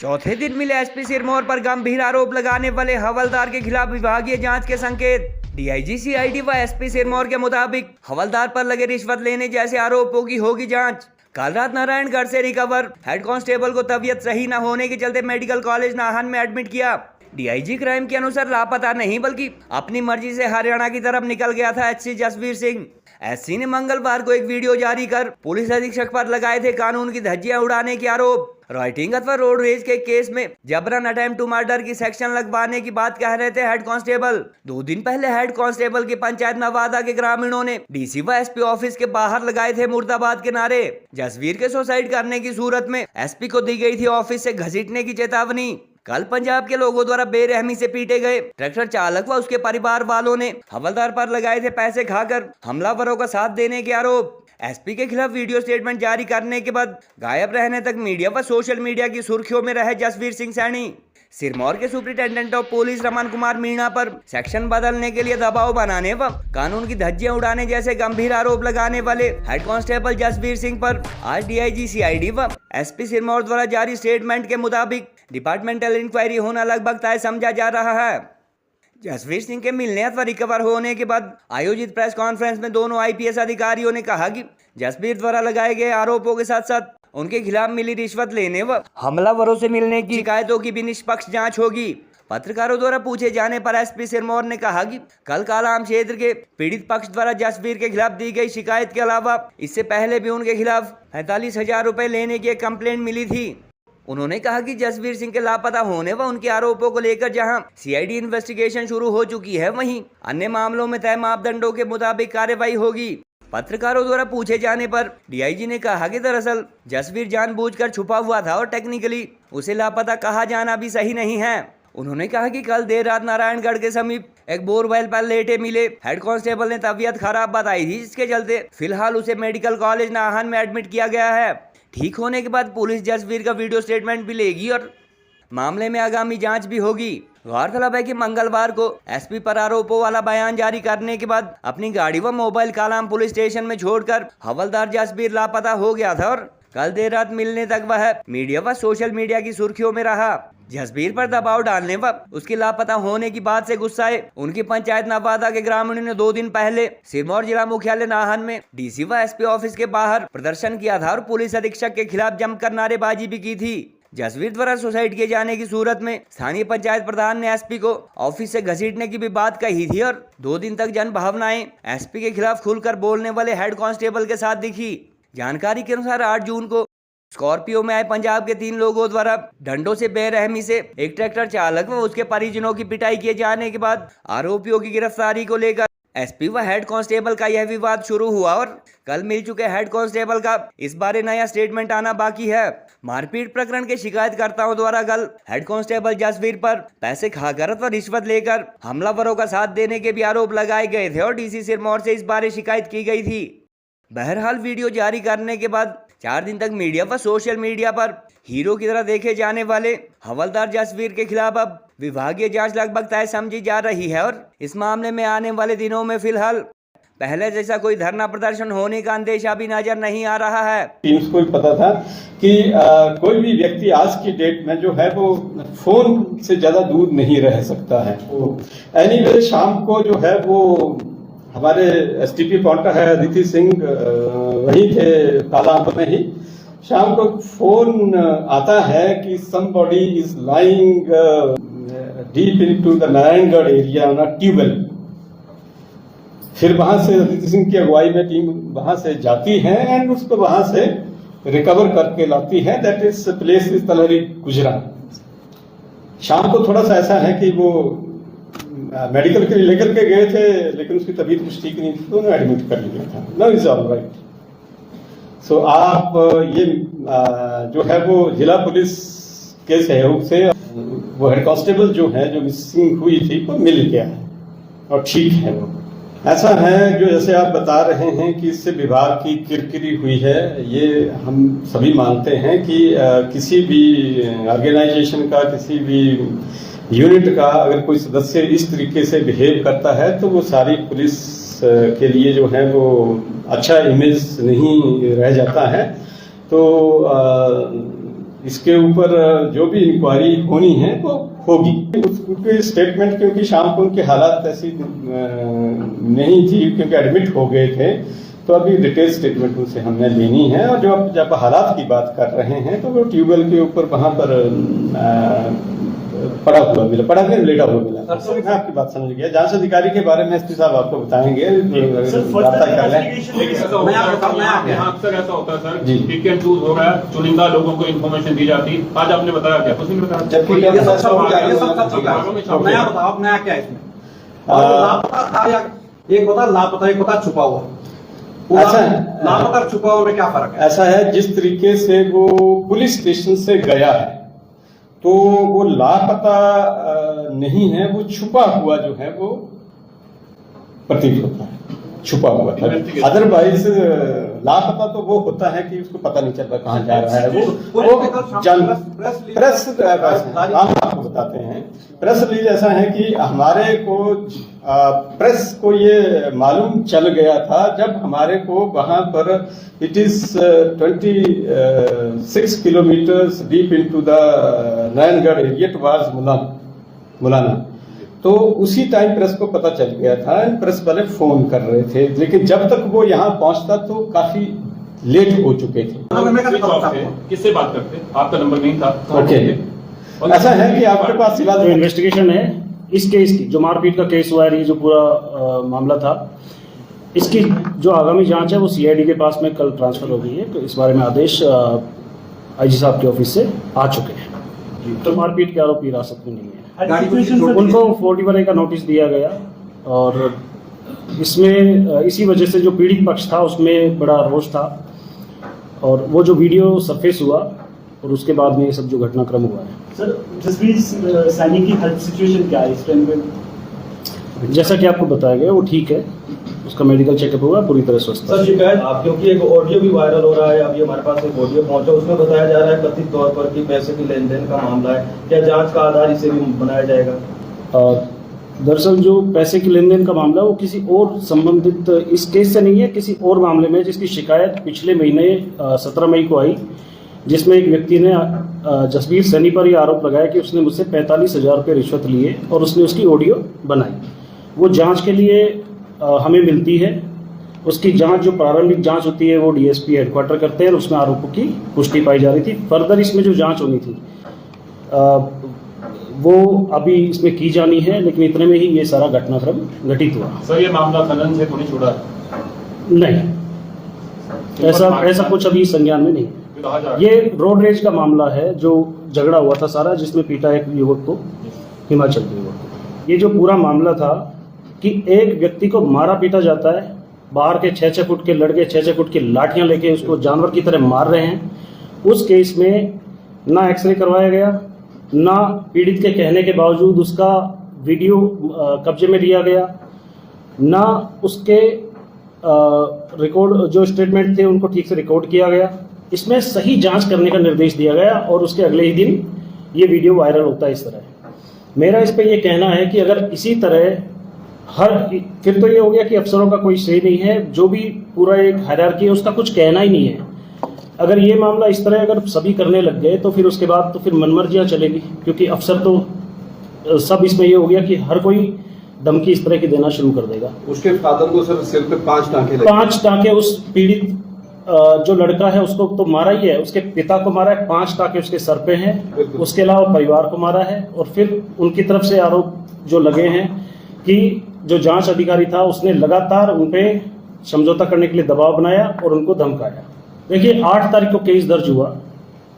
चौथे दिन मिले एसपी सिरमौर पर गंभीर आरोप लगाने वाले हवलदार के खिलाफ विभागीय जांच के संकेत। डीआईजी सीआईडी व एसपी सिरमौर के मुताबिक हवलदार पर लगे रिश्वत लेने जैसे आरोपों की होगी जांच। कल रात नारायणगढ़ से रिकवर हेड कांस्टेबल को तबीयत सही न होने के चलते मेडिकल कॉलेज नाहन में एडमिट किया। डीआईजी क्राइम के अनुसार लापता नहीं बल्कि अपनी मर्जी से हरियाणा की तरफ निकल गया था एससी जसवीर सिंह। एससी ने मंगलवार को एक वीडियो जारी कर पुलिस अधीक्षक पर लगाए थे कानून की धज्जियां उड़ाने के आरोप। राइटिंग अथवा रोड रेज के केस में जबरन अटेम्प्ट टू मर्डर की सेक्शन लगवाने की बात कह रहे थे हेड कांस्टेबल। 2 दिन पहले हेड कांस्टेबल की पंचायत नवादा के ग्रामीणों ने डीसी व एसपी ऑफिस के बाहर लगाए थे मुर्दाबाद के नारे। जसवीर के सुसाइड करने की सूरत में एसपी को दी गई थी ऑफिस से घसीटने की चेतावनी। कल पंजाब के लोगों द्वारा बेरहमी से पीटे गए ट्रैक्टर चालक व उसके परिवार वालों ने हवलदार पर लगाए थे पैसे खाकर हमलावरों का साथ देने के आरोप। एसपी के खिलाफ वीडियो स्टेटमेंट जारी करने के बाद गायब रहने तक मीडिया व सोशल मीडिया की सुर्खियों में रहे जसवीर सिंह सैनी। सिरमौर के superintendent of police Raman Kumar Meena पर सेक्शन बदलने के लिए दबाव बनाने व कानून की धज्जियां उड़ाने जैसे गंभीर आरोप लगाने वाले हेड कांस्टेबल जसवीर सिंह पर आज डीआईजी सीआईडी व एसपी सिरमौर द्वारा जारी स्टेटमेंट के मुताबिक डिपार्टमेंटल इंक्वायरी होना लगभग तय समझा जा रहा है। जसवीर सिंह के मिलने अथवा रिकवर होने के बाद आयोजित प्रेस कॉन्फ्रेंस में दोनों आईपीएस अधिकारियों ने कहा कि जसवीर द्वारा लगाए गए आरोपों के साथ साथ उनके खिलाफ मिली रिश्वत लेने व हमलावरों से मिलने की शिकायतों की भी निष्पक्ष जांच होगी। पत्रकारों द्वारा पूछे जाने पर एसपी सिरमौर ने कहा कि कल कालाम क्षेत्र के पीड़ित पक्ष द्वारा जसवीर के खिलाफ दी गई शिकायत के अलावा इससे पहले भी उनके खिलाफ 45,000 रुपए लेने की एक कंप्लेंट मिली थी। उन्होंने कहा कि जसवीर सिंह के लापता होने व उनके आरोपों को लेकर जहां सीआईडी इन्वेस्टिगेशन शुरू हो चुकी है, वहीं अन्य मामलों में तय मापदंडों के मुताबिक कार्रवाई होगी। पत्रकारों द्वारा पूछे जाने पर डीआईजी ने कहा कि दरअसल जसवीर जानबूझकर छुपा हुआ था और टेक्निकली उसे लापता कहा जाना भी सही नहीं है। उन्होंने कहा कि कल देर रात नारायणगढ़ के समीप एक बोरवेल पर लेटे मिले हेड कांस्टेबल ने तबीयत खराब बताई थी, जिसके चलते फिलहाल उसे मेडिकल कॉलेज नाहन में एडमिट किया गया है। ठीक होने के बाद पुलिस जसवीर का वीडियो स्टेटमेंट भी लेगी और मामले में आगामी जांच भी होगी। गौरतलब है कि मंगलवार को एसपी पर आरोपों वाला बयान जारी करने के बाद अपनी गाड़ी व मोबाइल कालाम पुलिस स्टेशन में छोड़कर हवलदार जसवीर लापता हो गया था और कल देर रात मिलने तक वह मीडिया व सोशल मीडिया की सुर्खियों में रहा। जसवीर पर दबाव डालने व उसके लापता होने की बात से गुस्साए उनकी पंचायत नवादा के ग्रामीणों ने 2 दिन पहले सिरमौर जिला मुख्यालय नाहन में डीसी व एसपी ऑफिस के बाहर प्रदर्शन किया था और पुलिस अधीक्षक के खिलाफ जमकर नारेबाजी भी की थी। जसवीर द्वारा सुसाइड किए जाने की सूरत में स्थानीय पंचायत प्रधान ने एसपी को ऑफिस से घसीटने की भी बात कही थी और 2 दिन तक जन भावनाएं एसपी के खिलाफ खुलकर बोलने वाले हेड कांस्टेबल के साथ दिखी। जानकारी के अनुसार 8 जून को स्कॉर्पियो में आए पंजाब के 3 लोगों द्वारा डंडों से बेरहमी से एक ट्रैक्टर चालक व उसके परिजनों की पिटाई किए जाने के बाद आरोपियों की गिरफ्तारी को लेकर एसपी व हेड कांस्टेबल का यह विवाद शुरू हुआ और कल मिल चुके हेड कांस्टेबल का इस बारे नया स्टेटमेंट आना बाकी है। मारपीट प्रकरण के शिकायतकर्ताओं द्वारा कल हेड कांस्टेबल जसवीर पर पैसे खाकर अथवा रिश्वत लेकर हमलावरों का साथ देने के भी आरोप लगाए गए थे और डीसी सिरमौर से इस बारे शिकायत की गई थी। बहरहाल वीडियो जारी करने के बाद 4 दिन तक मीडिया व सोशल मीडिया पर हीरो की तरह देखे जाने वाले हवलदार जसवीर के खिलाफ अब विभागीय जांच लगभग तय समझी जा रही है और इस मामले में आने वाले दिनों में फिलहाल पहले जैसा कोई धरना प्रदर्शन होने का अंदेशा भी नजर नहीं आ रहा है। टीम्स को भी पता था कि कोई भी व्यक्ति आज की डेट में जो है वो फोन से ज्यादा दूर नहीं रह सकता है। एनीवे शाम को जो है वो हमारे एसटीपी पॉइंट है अदिति सिंह वहीं थे तालाब में ही। शाम को फोन आता है कि somebody is lying deep into the Narayangarh area on a tubewell. फिर वहां से अदिति सिंह की अगुवाई में टीम वहां से जाती है एंड उसको वहां से रिकवर करके लाती है। दैट इज प्लेस इज तलहरी गुजरा। शाम को थोड़ा सा ऐसा है कि वो मेडिकल के लिए लेकर के गए थे लेकिन उसकी तबीयत कुछ ठीक नहीं थी तो उन्हें एडमिट कर लिया था। No is all right. So आप ये जो है वो जिला पुलिस के सहयोग से वो हेड कांस्टेबल जो है जो मिसिंग हुई थी वो मिल गया है और ठीक है। वो ऐसा है जो जैसे आप बता रहे हैं कि इससे विभाग की किरकिरी हुई है, ये हम सभी मानते हैं कि किसी भी ऑर्गेनाइजेशन का किसी भी यूनिट का अगर कोई सदस्य इस तरीके से बिहेव करता है तो वो सारी पुलिस के लिए जो है वो अच्छा इमेज नहीं रह जाता है। तो इसके ऊपर जो भी इंक्वायरी होनी है वो होगी। उनके स्टेटमेंट, क्योंकि शाम को उनकी हालात ऐसी नहीं थी, क्योंकि एडमिट हो गए थे, तो अभी डिटेल स्टेटमेंट उनसे हमने लेनी है। और जब हालात की बात कर रहे हैं तो वो ट्यूबवेल के ऊपर वहां पर पड़ा हुआ मिला, लेटा हुआ मिला। मैं आपकी बात समझ गया। जांच अधिकारी के बारे में एसपी साहब आपको बताएंगे। अक्सर ऐसा होता है सर, पिक एंड चूज हो रहा है, चुनिंदा लोगों को इन्फॉर्मेशन दी जाती। आज आपने बताया क्या, कुछ नहीं बताया। नया क्या है इसमें? एक होता लापता, एक होता छुपा हुआ। अच्छा, लापता छुपा हुआ में क्या फर्क है? ऐसा है, जिस तरीके से वो पुलिस स्टेशन से गया है तो वो लापता नहीं है, वो छुपा हुआ जो है वो प्रतीत होता है, छुपा हुआ था। अदरवाइज लापता तो वो होता है कि उसको पता नहीं चल रहा कहाँ जा रहा है। वो प्रेस हम आपको बताते हैं, प्रेस रिलीज ऐसा है कि हमारे को प्रेस को ये मालूम चल गया था जब हमारे को वहां पर it is 26 kilometres deep into the Narayangarh area towards Mullana. तो उसी टाइम प्रेस को पता चल गया था, प्रेस वाले फोन कर रहे थे, लेकिन जब तक वो यहाँ पहुंचता तो काफी लेट हो चुके थे। किससे बात करते? आपका नंबर नहीं था। ओके, ऐसा है कि आपके पास जो इन्वेस्टिगेशन है इस केस की, जो मारपीट का केस हुआ है, ये जो पूरा मामला था, इसकी जो आगामी जांच है वो सीआईडी के पास में कल ट्रांसफर हो गई है। तो इस बारे में आदेश आईजी साहब के ऑफिस से आ चुके हैं। तो मारपीट के आरोपी हिरासत में नहीं है, उनको 41A का नोटिस दिया गया। और इसमें इसी वजह से जो पीड़ित पक्ष था उसमें बड़ा रोष था, और वो जो वीडियो सरफेस हुआ और उसके बाद में ये सब जो घटनाक्रम हुआ है। सर, जसवीर सैनी की हेल्थ सिचुएशन क्या है इस टाइम पे? जैसा कि आपको बताया गया वो ठीक है, उसका मेडिकल चेकअप हुआ, पूरी तरह स्वस्थ। सर, शिकायत आप, क्योंकि एक ऑडियो भी वायरल हो रहा है, अभी हमारे पास एक ऑडियो पहुंचा, उसमें बताया जा रहा है कथित तौर पर कि पैसे की लेन देन का मामला है। क्या जांच का आधार इसे भी बनाया जाएगा? दरअसल जो पैसे की लेन देन का मामला है वो किसी और संबंधित इस केस से नहीं है, किसी और मामले में, जिसकी शिकायत पिछले महीने 17 मई को आई, जिसमें एक व्यक्ति ने जसवीर सैनी पर यह आरोप लगाया कि उसने मुझसे 45,000 रुपये रिश्वत लिए और उसने उसकी ऑडियो बनाई। वो जांच के लिए हमें मिलती है, उसकी जांच जो प्रारंभिक जांच होती है वो डीएसपी हेडक्वार्टर करते हैं, और उसमें आरोपों की पुष्टि पाई जा रही थी। फर्दर इसमें जो जांच होनी थी वो अभी इसमें की जानी है, लेकिन इतने में ही ये सारा घटनाक्रम घटित हुआ। सर, ये मामला खनन से तो नहीं छुड़ा है? नहीं, ऐसा कुछ अभी संज्ञान में नहीं। ये रोड रेज का मामला है, जो झगड़ा हुआ था सारा, जिसमें पीटा एक युवक को, हिमाचल के युवक को। ये जो पूरा मामला था कि एक व्यक्ति को मारा पीटा जाता है, बाहर के 6-6 फुट के लड़के 6-6 फुट की लाठियां लेके उसको जानवर की तरह मार रहे हैं। उस केस में ना एक्सरे करवाया गया, ना पीड़ित के कहने के बावजूद उसका वीडियो कब्जे में लिया गया, ना उसके रिकॉर्ड जो स्टेटमेंट थे उनको ठीक से रिकॉर्ड किया गया। इसमें सही जांच करने का निर्देश दिया गया और उसके अगले ही दिन ये वीडियो वायरल होता है इस तरह। मेरा इस पे ये कहना है कि अगर इसी तरह फिर तो ये हो गया कि अफसरों का कोई श्रेय नहीं है, जो भी पूरा एक हायरार्की है उसका कुछ कहना ही नहीं है। अगर ये मामला इस तरह अगर सभी करने लग गए तो फिर उसके बाद तो फिर मनमर्जियाँ चलेगी, क्योंकि अफसर तो सब इसमें ये हो गया कि हर कोई धमकी इस तरह की देना शुरू कर देगा। उसके फादर को सर सिर पे 5 टांके लगे। 5 टांके उस पीड़ित जो लड़का है उसको तो मारा ही है, उसके पिता को मारा है, 5 टांके उसके सर पे हैं, उसके अलावा परिवार को मारा है। और फिर उनकी तरफ से आरोप जो लगे हैं कि जो जांच अधिकारी था उसने लगातार उन पे समझौता करने के लिए दबाव बनाया और उनको धमकाया। देखिए 8 तारीख को केस दर्ज हुआ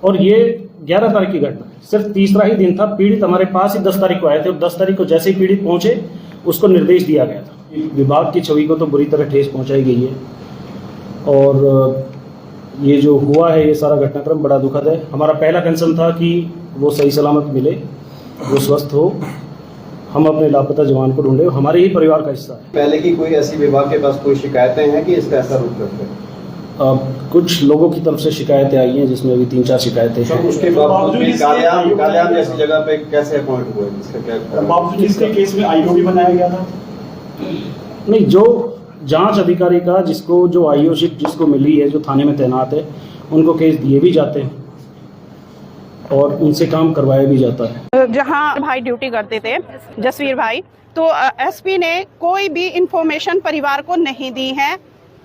और ये 11 तारीख की घटना है, सिर्फ तीसरा ही दिन था। पीड़ित हमारे पास ही 10 तारीख को आए थे और 10 तारीख को जैसे ही पीड़ित पहुंचे उसको निर्देश दिया गया था। विभाग की छवि को तो बुरी तरह ठेस पहुंचाई गई है और ये जो हुआ है ये सारा घटनाक्रम बड़ा दुखद है। हमारा पहला कंसर्न था कि वो सही सलामत मिले, वो स्वस्थ हो, हम अपने लापता जवान को ढूंढे, हमारे ही परिवार का हिस्सा है। पहले की कोई ऐसी विभाग के पास कोई शिकायतें हैं कि इसका ऐसा रूप करते हैं? कुछ लोगों की तरफ से शिकायतें आई हैं, जिसमें अभी 3-4 शिकायतें हैं। उसके बावजूद कालियान जैसी जगह पे कैसे अपॉइंट हुए? इसका क्या बावजूद इसके केस में आईओ भी बनाया गया था? नहीं, जो जांच अधिकारी का जिसको जो आईओ शिप जिसको मिली है, जो थाने में तैनात है, उनको केस दिए भी जाते हैं। और उनसे काम करवाया भी जाता है। जहां भाई ड्यूटी करते थे जसवीर भाई, तो एसपी ने कोई भी इंफॉर्मेशन परिवार को नहीं दी है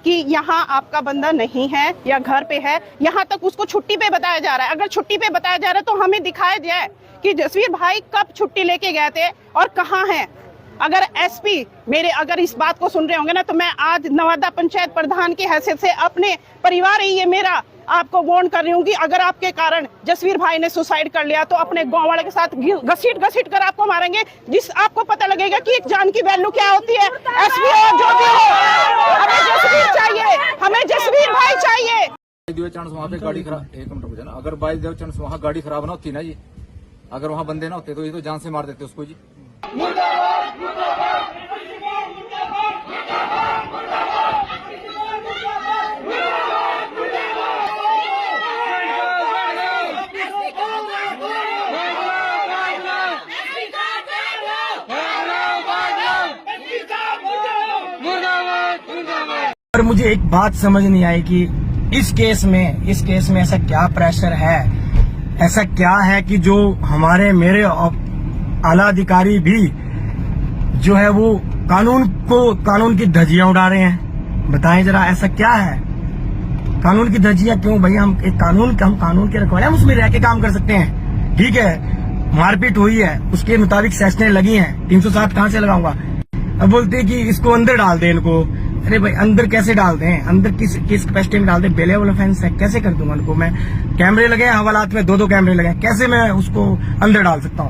कि यहाँ आपका बंदा नहीं है या घर पे है। यहाँ तक उसको छुट्टी पे बताया जा रहा है। अगर छुट्टी पे बताया जा रहा है तो हमें दिखाया जाए कि जसवीर भाई कब छुट्टी लेके गए थे और कहाँ हैं। अगर एसपी मेरे अगर इस बात को सुन रहे होंगे ना, तो मैं आज नवादा पंचायत प्रधान की हैसियत से अपने परिवार ही ये मेरा आपको वार्न कर रही हूँ कि अगर आपके कारण जसवीर भाई ने सुसाइड कर लिया तो अपने गांव वाले के साथ घसीट कर आपको मारेंगे, जिस आपको पता लगेगा कि एक जान की वैल्यू क्या होती है। एसपी और जो भी हो, हमें जसवीर चाहिए, हमें जसवीर भाई चाहिए। वहाँ पे गाड़ी खराब, एक मिनट रुको ना, अगर बाई देव चांस वहाँ गाड़ी खराब ना होती ना जी, अगर वहाँ बंदे ना होते तो ये तो जान से मार देते उसको जी। पर मुझे एक बात समझ नहीं आई कि इस केस में ऐसा क्या प्रेशर है, ऐसा क्या है कि जो हमारे मेरे आला अधिकारी भी जो है वो कानून की धज्जियां उड़ा रहे हैं। बताएं जरा ऐसा क्या है, कानून की धज्जियां क्यों? भाई हम कानून के रखवाले, हम उसमें रह के काम कर सकते हैं। ठीक है, मारपीट हुई है, उसके मुताबिक सेशनें लगी हैं, 307 कहाँ से लगाऊंगा? अब बोलते हैं कि इसको अंदर डाल दें इनको। अरे भाई अंदर कैसे डाल दें? अंदर किस कैपेसिटी में डाल दें? बेलेबल ऑफेंस है, कैसे कर दूंगा उनको मैं? कैमरे लगे हैं हवालात में, 2 कैमरे लगे हैं, कैसे मैं उसको अंदर डाल सकता हूँ?